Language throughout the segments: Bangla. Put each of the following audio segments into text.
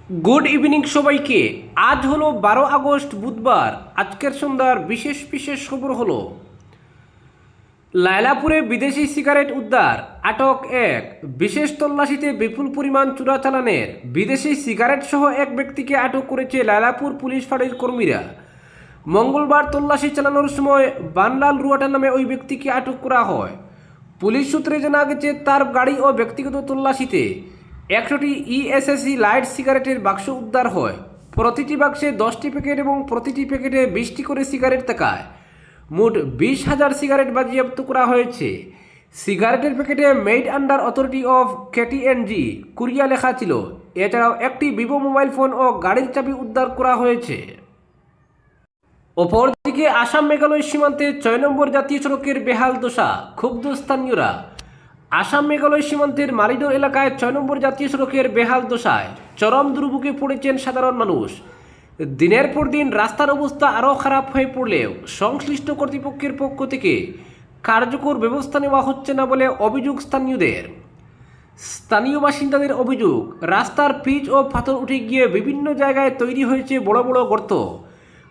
গুড ইভিনিং সবাইকে। আজ হলো 12 আগস্ট বুধবার। আজকের সন্ধ্যার বিশেষ বিশেষ খবর হলো লায়লাপুরে বিদেশি সিগারেট উদ্ধার, আটক এক। বিশেষ তল্লাশিতে বিপুল পরিমাণ চোরাচালানের বিদেশি সিগারেট সহ এক ব্যক্তিকে আটক করেছে লায়লাপুর পুলিশ ফাঁড়ির কর্মীরা। মঙ্গলবার তল্লাশি চালানোর সময় বানলাল রুয়াটা নামে ওই ব্যক্তিকে আটক করা হয়। পুলিশ সূত্রে জানা গেছে তার গাড়ি ও ব্যক্তিগত তল্লাশিতে 100টি ইএসএসি লাইট সিগারেটের বাক্স উদ্ধার হয়। প্রতিটি বাক্সে 10টি প্যাকেট এবং প্রতিটি প্যাকেটে 20টি করে সিগারেট থাকায় মোট 20,000 সিগারেট বাজেয়াপ্ত করা হয়েছে। সিগারেটের প্যাকেটে মেড আন্ডার অথরিটি অফ কেটিএনজি কুরিয়া লেখা ছিল। এছাড়াও একটি ভিভো মোবাইল ফোন ও গাড়ির চাবি উদ্ধার করা হয়েছে। অপরদিকে আসাম মেঘালয় সীমান্তে 6 নম্বর জাতীয় সড়কের বেহাল দশা, ক্ষুব্ধ স্থানীয়রা। আসাম মেঘালয় সীমান্তের মালিডোর এলাকায় 6 নম্বর জাতীয় সড়কের বেহাল দশায় চরম দুর্ভোগে পড়েছেন সাধারণ মানুষ। দিনের পর দিন রাস্তার অবস্থা আরও খারাপ হয়ে পড়লেও সংশ্লিষ্ট কর্তৃপক্ষের পক্ষ থেকে কার্যকর ব্যবস্থা নেওয়া হচ্ছে না বলে অভিযোগ স্থানীয়দের। স্থানীয় বাসিন্দাদের অভিযোগ, রাস্তার পিচ ও পাথর উঠে গিয়ে বিভিন্ন জায়গায় তৈরি হয়েছে বড় বড় গর্ত।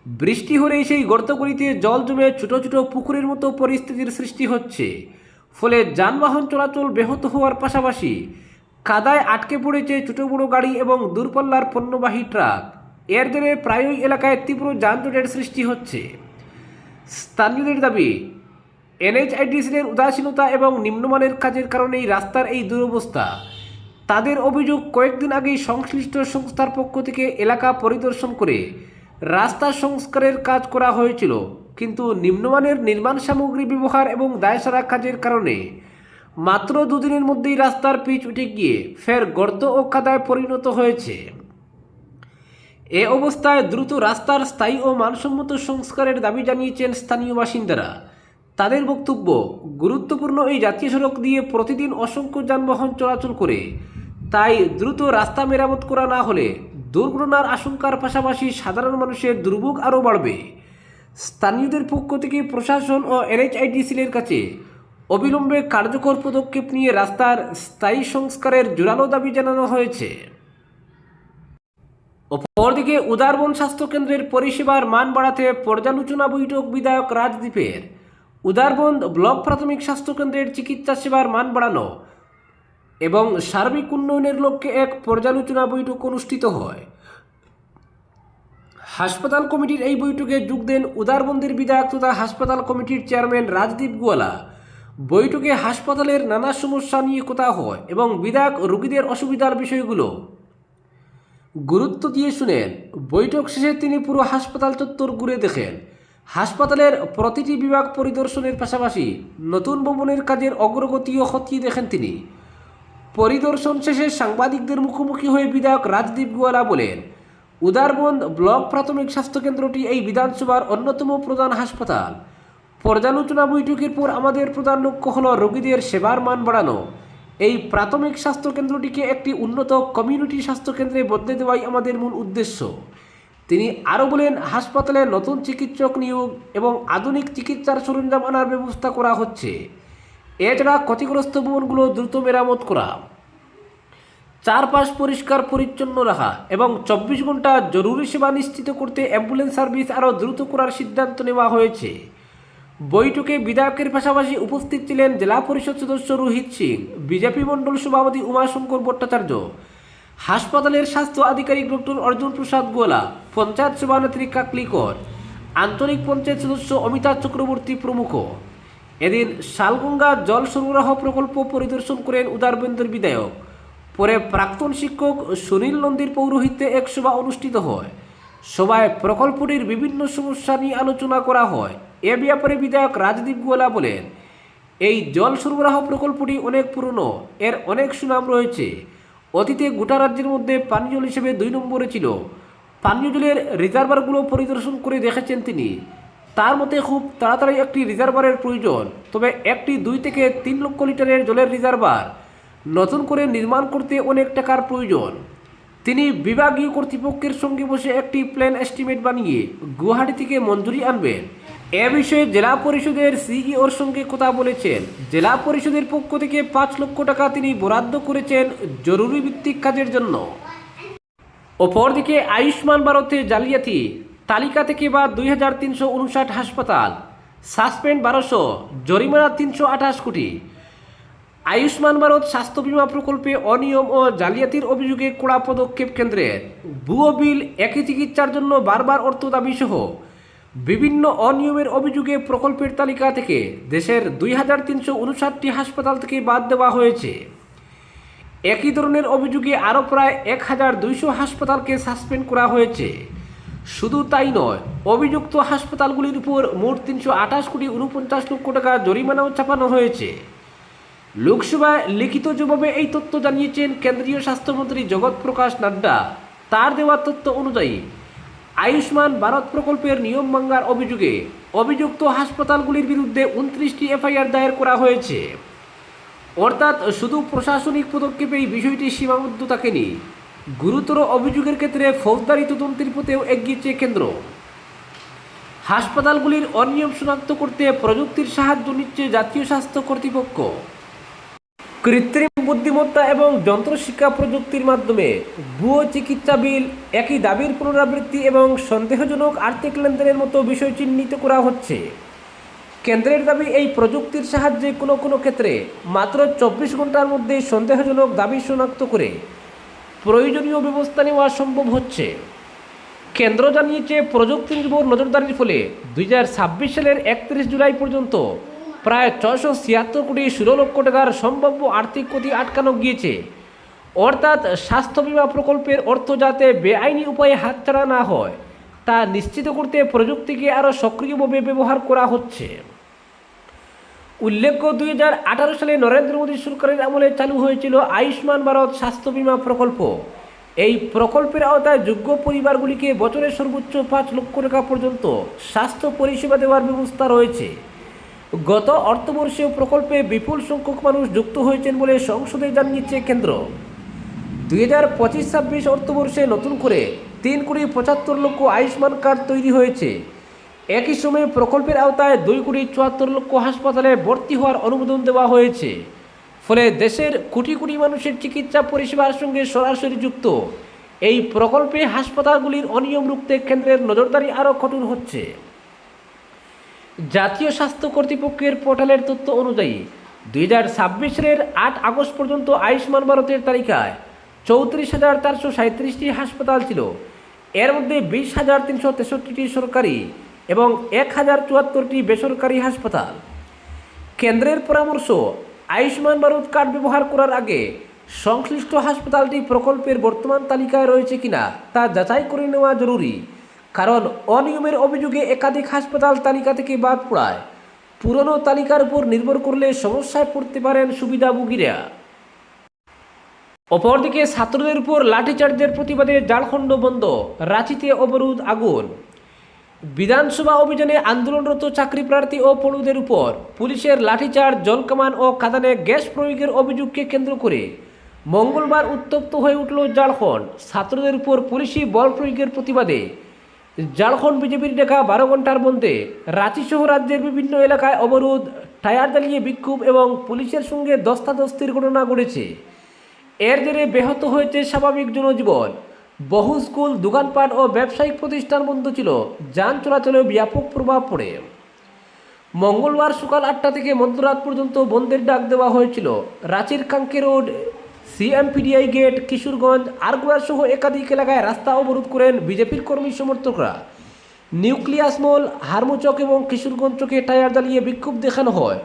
বৃষ্টি হলেই সেই গর্তগুলিতে জল জমে ছোট ছোট পুকুরের মতো পরিস্থিতির সৃষ্টি হচ্ছে। ফলে যানবাহন চলাচল ব্যাহত হওয়ার পাশাপাশি কাদায় আটকে পড়েছে ছোট বড় গাড়ি এবং দূরপাল্লার পণ্যবাহী ট্রাক। এর জন্য প্রায়ই এলাকায় তীব্র যানজটের সৃষ্টি হচ্ছে। স্থানীয়দের দাবি, এনএইচআইডিসির উদাসীনতা এবং নিম্নমানের কাজের কারণেই রাস্তার এই দুরবস্থা। তাদের অভিযোগ, কয়েকদিন আগেই সংশ্লিষ্ট সংস্থার পক্ষ থেকে এলাকা পরিদর্শন করে রাস্তা সংস্কারের কাজ করা হয়েছিল, কিন্তু নিম্নমানের নির্মাণ সামগ্রী ব্যবহার এবং দায়সারা কাজের কারণে মাত্র দুদিনের মধ্যেই রাস্তার পিচ উঠে গিয়ে ফের গর্ত ও কাদায় পরিণত হয়েছে। এ অবস্থায় দ্রুত রাস্তার স্থায়ী ও মানসম্মত সংস্কারের দাবি জানিয়েছেন স্থানীয় বাসিন্দারা। তাদের বক্তব্য, গুরুত্বপূর্ণ এই জাতীয় সড়ক দিয়ে প্রতিদিন অসংখ্য যানবাহন চলাচল করে, তাই দ্রুত রাস্তা মেরামত করা না হলে দুর্ঘটনার আশঙ্কার পাশাপাশি সাধারণ মানুষের দুর্ভোগ আরও বাড়বে। স্থানীয়দের পক্ষ থেকে প্রশাসন ও এনএইচআইডিসির কাছে অবিলম্বে কার্যকর পদক্ষেপ নিয়ে রাস্তার স্থায়ী সংস্কারের জোরালো দাবি জানানো হয়েছে। অপরদিকে উদারবন স্বাস্থ্যকেন্দ্রের পরিষেবার মান বাড়াতে পর্যালোচনা বৈঠক বিধায়ক রাজদীপের। উদারবন ব্লক প্রাথমিক স্বাস্থ্যকেন্দ্রের চিকিৎসা সেবার মান বাড়ানো এবং সার্বিক উন্নয়নের লক্ষ্যে এক পর্যালোচনা বৈঠক অনুষ্ঠিত হয়। হাসপাতাল কমিটির এই বৈঠকে যোগ দেন উদারবন্দের বিধায়ক তথা হাসপাতাল কমিটির চেয়ারম্যান রাজদীপ গোয়ালা। বৈঠকে হাসপাতালের নানা সমস্যা নিয়ে কথা হয় এবং বিধায়ক রোগীদের অসুবিধার বিষয়গুলো গুরুত্ব দিয়ে শুনেন। বৈঠক শেষে তিনি পুরো হাসপাতাল চত্বর ঘুরে দেখেন। হাসপাতালের প্রতিটি বিভাগ পরিদর্শনের পাশাপাশি নতুন ভবনের কাজের অগ্রগতিও খতিয়ে দেখেন তিনি। পরিদর্শন শেষে সাংবাদিকদের মুখোমুখি হয়ে বিধায়ক রাজদীপ গোয়ালা বলেন, উদারবন্দ ব্লক প্রাথমিক স্বাস্থ্যকেন্দ্রটি এই বিধানসভার অন্যতম প্রধান হাসপাতাল। পর্যালোচনা বৈঠকের পর আমাদের প্রধান লক্ষ্য হল রোগীদের সেবার মান বাড়ানো। এই প্রাথমিক স্বাস্থ্যকেন্দ্রটিকে একটি উন্নত কমিউনিটি স্বাস্থ্যকেন্দ্রে বদলে দেওয়াই আমাদের মূল উদ্দেশ্য। তিনি আরও বলেন, হাসপাতালে নতুন চিকিৎসক নিয়োগ এবং আধুনিক চিকিৎসার সরঞ্জাম আনার ব্যবস্থা করা হচ্ছে। এছাড়া ক্ষতিগ্রস্ত ভবনগুলো দ্রুত মেরামত করা, চারপাশ পরিষ্কার পরিচ্ছন্ন রাখা এবং 24 ঘন্টা জরুরি সেবা নিশ্চিত করতে অ্যাম্বুলেন্স সার্ভিস আরও দ্রুত করার সিদ্ধান্ত নেওয়া হয়েছে। বৈঠকে বিধায়কের পাশাপাশি উপস্থিত ছিলেন জেলা পরিষদ সদস্য রোহিত সিং, বিজেপি মণ্ডল সভাপতি উমাশঙ্কর ভট্টাচার্য, হাসপাতালের স্বাস্থ্য আধিকারিক ডক্টর অর্জুন প্রসাদ গোয়ালা, পঞ্চায়েত সভানেত্রী কাকলি কর, আঞ্চলিক পঞ্চায়েত সদস্য অমিতা চক্রবর্তী প্রমুখ। এদিন শালগঙ্গা জল সরবরাহ প্রকল্প পরিদর্শন করেন উদারবন্দের বিধায়ক। পরে প্রাক্তন শিক্ষক সুনীল নন্দীর পৌরোহিত্যে এক সভা অনুষ্ঠিত হয়। সভায় প্রকল্পটির বিভিন্ন সমস্যা নিয়ে আলোচনা করা হয়। এ ব্যাপারে বিধায়ক রাজদীপ গোয়ালা বলেন, এই জল সরবরাহ প্রকল্পটি অনেক পুরনো, এর অনেক সুনাম রয়েছে। অতীতে গোটা রাজ্যের মধ্যে পানীয় জল হিসেবে 2 নম্বরে ছিল। পানীয় জলের রিজার্ভারগুলো পরিদর্শন করে দেখেছেন তিনি। তার মতে খুব তাড়াতাড়ি একটি রিজার্ভারের প্রয়োজন, তবে একটি 2 থেকে 3 লক্ষ লিটারের জলের রিজার্ভার নতুন করে নির্মাণ করতে অনেক টাকার প্রয়োজন। তিনি বিভাগীয় কর্তৃপক্ষের সঙ্গে বসে একটি প্ল্যান এস্টিমেট বানিয়ে গুয়াহাটি থেকে মঞ্জুরি আনবেন। এ বিষয়ে জেলা পরিষদের সিইওর সঙ্গে কথা বলেছেন। জেলা পরিষদের পক্ষ থেকে 5 লক্ষ টাকা তিনি বরাদ্দ করেছেন জরুরি ভিত্তিক কাজের জন্য। অপরদিকে আয়ুষ্মান ভারতে জালিয়াতি, তালিকা থেকে বাদ 2359 হাসপাতাল, সাসপেন্ড 1200, জরিমানা 328 কোটি। আয়ুষ্মান ভারত স্বাস্থ্য বীমা প্রকল্পে অনিয়ম ও জালিয়াতির অভিযোগে কড়া পদক্ষেপ কেন্দ্রের। ভুয়ো বিল, একই চিকিৎসার জন্য বারবার অর্থ দাবি সহ বিভিন্ন অনিয়মের অভিযোগে প্রকল্পের তালিকা থেকে দেশের 2359টি হাসপাতাল থেকে বাদ দেওয়া হয়েছে। একই ধরনের অভিযোগে আরও প্রায় 1200 হাসপাতালকে সাসপেন্ড করা হয়েছে। শুধু তাই নয়, অভিযুক্ত হাসপাতালগুলির উপর মোট 328 কোটি 49 লক্ষ টাকা জরিমানাও চাপানো হয়েছে। লোকসভায় লিখিত জবাবে এই তথ্য জানিয়েছেন কেন্দ্রীয় স্বাস্থ্যমন্ত্রী জগৎ প্রকাশ নাড্ডা। তার দেওয়া তথ্য অনুযায়ী আয়ুষ্মান ভারত প্রকল্পের নিয়ম ভাঙার অভিযোগে অভিযুক্ত হাসপাতালগুলির বিরুদ্ধে 29টি এফআইআর দায়ের করা হয়েছে। অর্থাৎ শুধু প্রশাসনিক পদক্ষেপেই বিষয়টি সীমাবদ্ধ থাকেনি, গুরুতর অভিযোগের ক্ষেত্রে ফৌজদারি তদন্তের পথেও এগিয়েছে কেন্দ্র। হাসপাতালগুলির অনিয়ম শনাক্ত করতে প্রযুক্তির সাহায্য নিচ্ছে জাতীয় স্বাস্থ্য কর্তৃপক্ষ। কৃত্রিম বুদ্ধিমত্তা এবং যন্ত্রশিক্ষা প্রযুক্তির মাধ্যমে ভুয়ো চিকিৎসা বিল, একই দাবির পুনরাবৃত্তি এবং সন্দেহজনক আর্থিক লেনদেনের মতো বিষয় চিহ্নিত করা হচ্ছে। কেন্দ্রের দাবি, এই প্রযুক্তির সাহায্যে কোনো কোনো ক্ষেত্রে মাত্র 24 ঘন্টার মধ্যে সন্দেহজনক দাবি শনাক্ত করে প্রয়োজনীয় ব্যবস্থা নেওয়া সম্ভব হচ্ছে। কেন্দ্র জানিয়েছে, প্রযুক্তি নির্ভর নজরদারির ফলে 2026 সালের 31 জুলাই পর্যন্ত প্রায় 676 কোটি 16 লক্ষ টাকার সম্ভাব্য আর্থিক ক্ষতি আটকানো গিয়েছে। অর্থাৎ স্বাস্থ্য বীমা প্রকল্পের অর্থ যাতে বেআইনি উপায়ে হাতছাড়া না হয় তা নিশ্চিত করতে প্রযুক্তিকে আরও সক্রিয়ভাবে ব্যবহার করা হচ্ছে। উল্লেখ্য, 2018 সালে নরেন্দ্র মোদী সরকারের আমলে চালু হয়েছিল আয়ুষ্মান ভারত স্বাস্থ্য বীমা প্রকল্প। এই প্রকল্পের আওতায় যোগ্য পরিবারগুলিকে বছরে সর্বোচ্চ 5 লক্ষ টাকা পর্যন্ত স্বাস্থ্য পরিষেবা দেওয়ার ব্যবস্থা রয়েছে। গত অর্থবর্ষেও প্রকল্পে বিপুল সংখ্যক মানুষ যুক্ত হয়েছেন বলে সংসদে জানিয়েছে কেন্দ্র। 2025-26 অর্থবর্ষে নতুন করে 3,75 লক্ষ আয়ুষ্মান কার্ড তৈরি হয়েছে। একই সময়ে প্রকল্পের আওতায় 2,74 লক্ষ হাসপাতালে ভর্তি হওয়ার অনুমোদন দেওয়া হয়েছে। ফলে দেশের কোটি কোটি মানুষের চিকিৎসা পরিষেবার সঙ্গে সরাসরি যুক্ত এই প্রকল্পে হাসপাতালগুলির অনিয়ম রুখতে কেন্দ্রের নজরদারি আরও কঠোর হচ্ছে। জাতীয় স্বাস্থ্য কর্তৃপক্ষের পোর্টালের তথ্য অনুযায়ী 2026 সালের 8 আগস্ট পর্যন্ত আয়ুষ্মান ভারতের তালিকায় 34,437টি হাসপাতাল ছিল। এর মধ্যে 20,363টি সরকারি এবং 1,074টি বেসরকারি হাসপাতাল। কেন্দ্রের পরামর্শ, আয়ুষ্মান ভারত কার্ড ব্যবহার করার আগে সংশ্লিষ্ট হাসপাতালটি প্রকল্পের বর্তমান তালিকায় রয়েছে কিনা তা যাচাই করে নেওয়া জরুরি। কারণ অনিয়মের অভিযোগে একাধিক হাসপাতাল তালিকা থেকে বাদ পড়ায় পুরনো তালিকার উপর নির্ভর করলে সমস্যায় পড়তে পারেন সুবিধাভোগীরা। অপরদিকে ছাত্রদের উপর লাঠিচার্জের প্রতিবাদে ঝাড়খণ্ড বন্ধ, রাঁচিতে অবরোধ, আগুন। বিধানসভা অভিযানে আন্দোলনরত চাকরি প্রার্থী ও পড়ুদের উপর পুলিশের লাঠিচার্জ, জলকামান ও কাঁদানে গ্যাস প্রয়োগের অভিযোগকে কেন্দ্র করে মঙ্গলবার উত্তপ্ত হয়ে উঠল ঝাড়খণ্ড। ছাত্রদের উপর পুলিশি বল প্রয়োগের প্রতিবাদে ঝাড়খণ্ড বিজেপির ডাকা 12 ঘন্টার বন্ধে রাঁচি সহ রাজ্যের বিভিন্ন এলাকায় অবরোধ, টায়ার জ্বালিয়ে বিক্ষোভ এবং পুলিশের সঙ্গে ধস্তাধস্তির ঘটনা ঘটেছে। এর জেরে ব্যাহত হয়েছে স্বাভাবিক জনজীবন। বহু স্কুল, দোকানপাট ও ব্যবসায়িক প্রতিষ্ঠান বন্ধ ছিল, যান চলাচলেও ব্যাপক প্রভাব পড়ে। মঙ্গলবার সকাল 8টা থেকে মধ্যরাত পর্যন্ত বন্ধের ডাক দেওয়া হয়েছিল। রাঁচির কাঙ্কে রোড, সিএমপিডিআই গেট, কিশোরগঞ্জ, আরগুড়া সহ একাধিক এলাকায় রাস্তা অবরোধ করেন বিজেপির কর্মী সমর্থকরা। নিউক্লিয়াস মল, হারমুচক এবং কিশোরগঞ্জ চকে টায়ার জ্বালিয়ে বিক্ষোভ দেখানো হয়।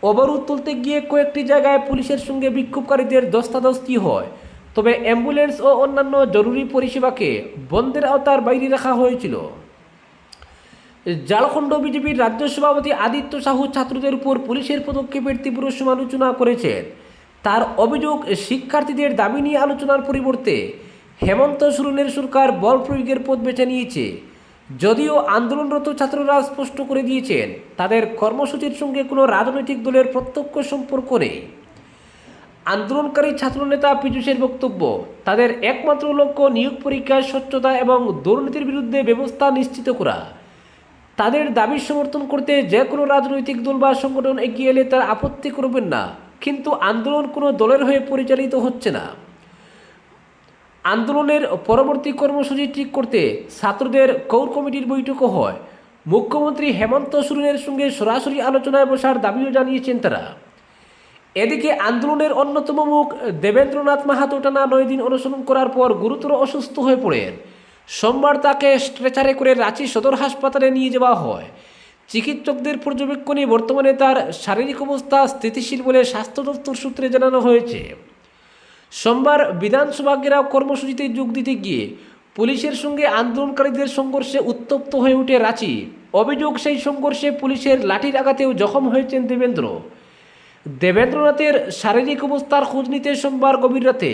অবরোধ তুলতে গিয়ে কয়েকটি জায়গায় পুলিশের সঙ্গে বিক্ষোভকারীদের ধস্তাধস্তি হয়। তবে অ্যাম্বুলেন্স ও অন্যান্য জরুরি পরিষেবাকে বন্ধের আওতার বাইরে রাখা হয়েছিল। ঝাড়খণ্ড বিজেপির রাজ্য সভাপতি আদিত্য সাহু ছাত্রদের উপর পুলিশের পদক্ষেপের তীব্র সমালোচনা করেছেন। তার অভিযোগ, শিক্ষার্থীদের দাবি নিয়ে আলোচনার পরিবর্তে হেমন্ত সোরেনের সরকার বল প্রয়োগের পথ বেছে নিয়েছে। যদিও আন্দোলনরত ছাত্ররা স্পষ্ট করে দিয়েছেন তাদের কর্মসূচির সঙ্গে কোনো রাজনৈতিক দলের প্রত্যক্ষ সম্পর্ক নেই। আন্দোলনকারী ছাত্রনেতা পীযূষের বক্তব্য, তাদের একমাত্র লক্ষ্য নিয়োগ পরীক্ষায় স্বচ্ছতা এবং দুর্নীতির বিরুদ্ধে ব্যবস্থা নিশ্চিত করা। তাদের দাবি সমর্থন করতে যে কোনো রাজনৈতিক দল বা সংগঠন এগিয়ে এলে তারা আপত্তি করবেন না, কিন্তু আন্দোলন কোনো দলের হয়ে পরিচালিত হচ্ছে না। আন্দোলনের পরবর্তী কর্মসূচি ঠিক করতে ছাত্রদের কোর কমিটির বৈঠকও হয়। মুখ্যমন্ত্রী হেমন্ত সোরেনের সঙ্গে সরাসরি আলোচনায় বসার দাবিও জানিয়েছেন তারা। এদিকে আন্দোলনের অন্যতম মুখ দেবেন্দ্রনাথ মাহাতো টানা 9 দিন অনশন করার পর গুরুতর অসুস্থ হয়ে পড়েন। সোমবার তাকে স্ট্রেচারে করে রাঁচি সদর হাসপাতালে নিয়ে যাওয়া হয়। চিকিৎসকদের পর্যবেক্ষণে বর্তমানে তার শারীরিক অবস্থা স্থিতিশীল বলে স্বাস্থ্য দপ্তর সূত্রে জানানো হয়েছে। সোমবার বিধানসভা ঘেরাও কর্মসূচিতে যোগ দিতে গিয়ে পুলিশের সঙ্গে আন্দোলনকারীদের সংঘর্ষে উত্তপ্ত হয়ে ওঠে রাঁচি। অভিযোগ, সেই সংঘর্ষে পুলিশের লাঠির আঘাতেও জখম হয়েছেন দেবেন্দ্রনাথের শারীরিক অবস্থার খোঁজ নিতে সোমবার গভীর রাতে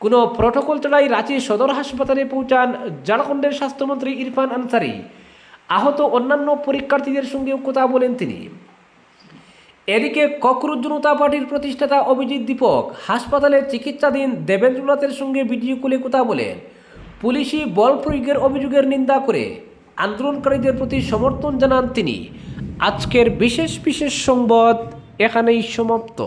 কোনো প্রটোকল ছাড়াই রাঁচি সদর হাসপাতালে পৌঁছান ঝাড়খণ্ডের স্বাস্থ্যমন্ত্রী ইরফান আনসারি। আহত অন্যান্য পরীক্ষার্থীদের সঙ্গেও কথা বলেন তিনি। এদিকে ককরোচ জনতা পার্টির প্রতিষ্ঠাতা অভিজিৎ দীপক হাসপাতালে চিকিৎসাধীন দেবেন্দ্রনাথের সঙ্গে ভিডিও কলে কথা বলেন। পুলিশি বল প্রয়োগের অভিযোগের নিন্দা করে আন্দোলনকারীদের প্রতি সমর্থন জানান তিনি। আজকের বিশেষ সংবাদ এখানেই সমাপ্ত।